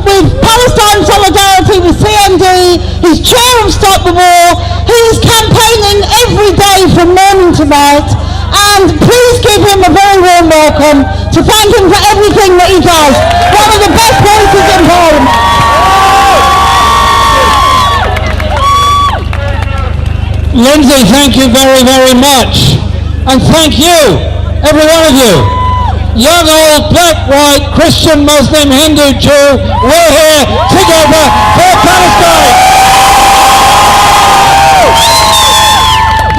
with Palestine Solidarity, with CND, he's chair of Stop the War, he is campaigning every day from morning to night, and please give him a very warm welcome to thank him for everything that he does. One of the best voices in Parliament. Lindsay, thank you very, very much. And thank you, every one of you. Young, old, black, white, Christian, Muslim, Hindu, Jew, we're here together for Palestine.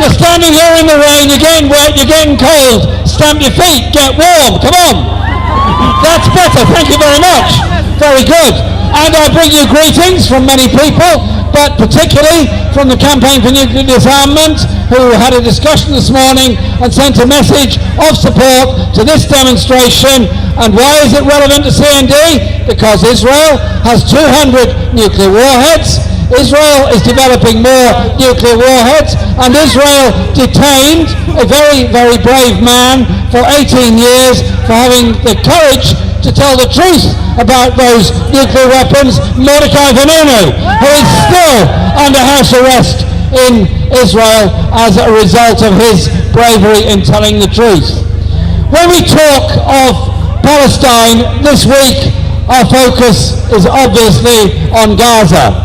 You're standing here in the rain, you're getting wet, you're getting cold. Stamp your feet, get warm, come on. That's better, thank you very much. Very good. And I bring you greetings from many people, but particularly from the Campaign for Nuclear Disarmament, who had a discussion this morning and sent a message of support to this demonstration. And why is it relevant to CND? Because Israel has 200 nuclear warheads, Israel is developing more nuclear warheads, and Israel detained a very, very brave man for 18 years for having the courage to tell the truth about those nuclear weapons, Mordecai Vanunu, who is still under house arrest in Israel as a result of his bravery in telling the truth. When we talk of Palestine this week, our focus is obviously on Gaza.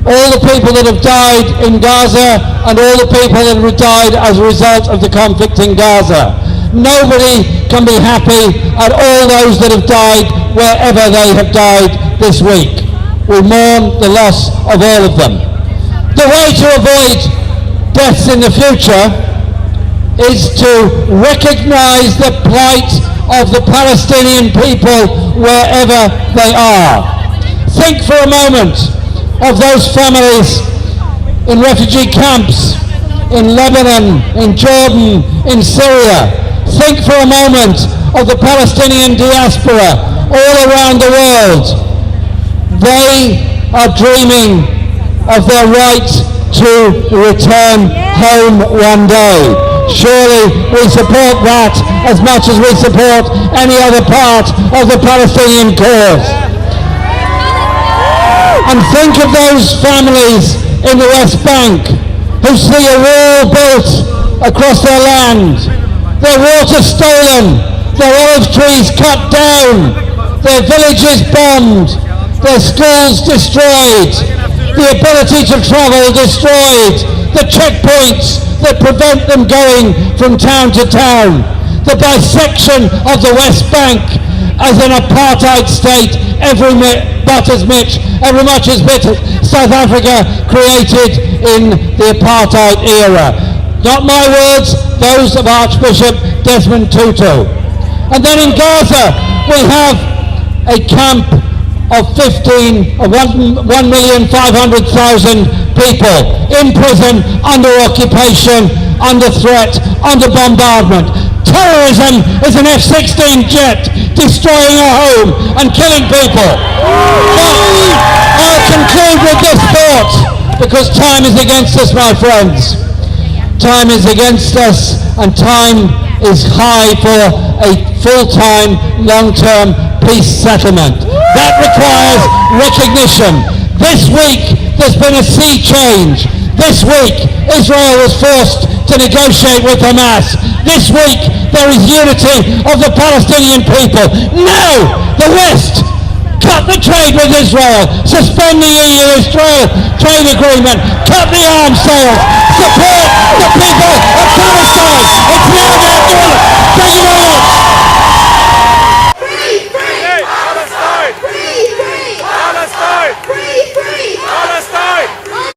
All the people that have died in Gaza and all the people that have died as a result of the conflict in Gaza. Nobody can be happy at all those that have died wherever they have died this week. We mourn the loss of all of them. The way to avoid deaths in the future is to recognize the plight of the Palestinian people wherever they are. Think for a moment of those families in refugee camps in Lebanon, in Jordan, in Syria. Think for a moment of the Palestinian diaspora all around the world. They are dreaming of their right to return home one day. Surely we support that as much as we support any other part of the Palestinian cause. And think of those families in the West Bank who see a wall built across their land, their water stolen, their olive trees cut down, their villages bombed, their schools destroyed, the ability to travel destroyed, the checkpoints that prevent them going from town to town, the dissection of the West Bank as an apartheid state, every much as South Africa created in the apartheid era. Not my words, those of Archbishop Desmond Tutu. And then in Gaza, we have a camp of 1,500,000 people in prison, under occupation, under threat, under bombardment. Terrorism is an F-16 jet destroying a home and killing people. But I'll conclude with this thought, because time is against us, my friends. Time is against us, and time is high for a full-time, long-term peace settlement. That requires recognition. This week, there's been a sea change. This week, Israel was forced to negotiate with Hamas. This week, there is unity of the Palestinian people. Now, the West, cut the trade with Israel, suspend the EU-Israel trade agreement, cut the arms sales, support the people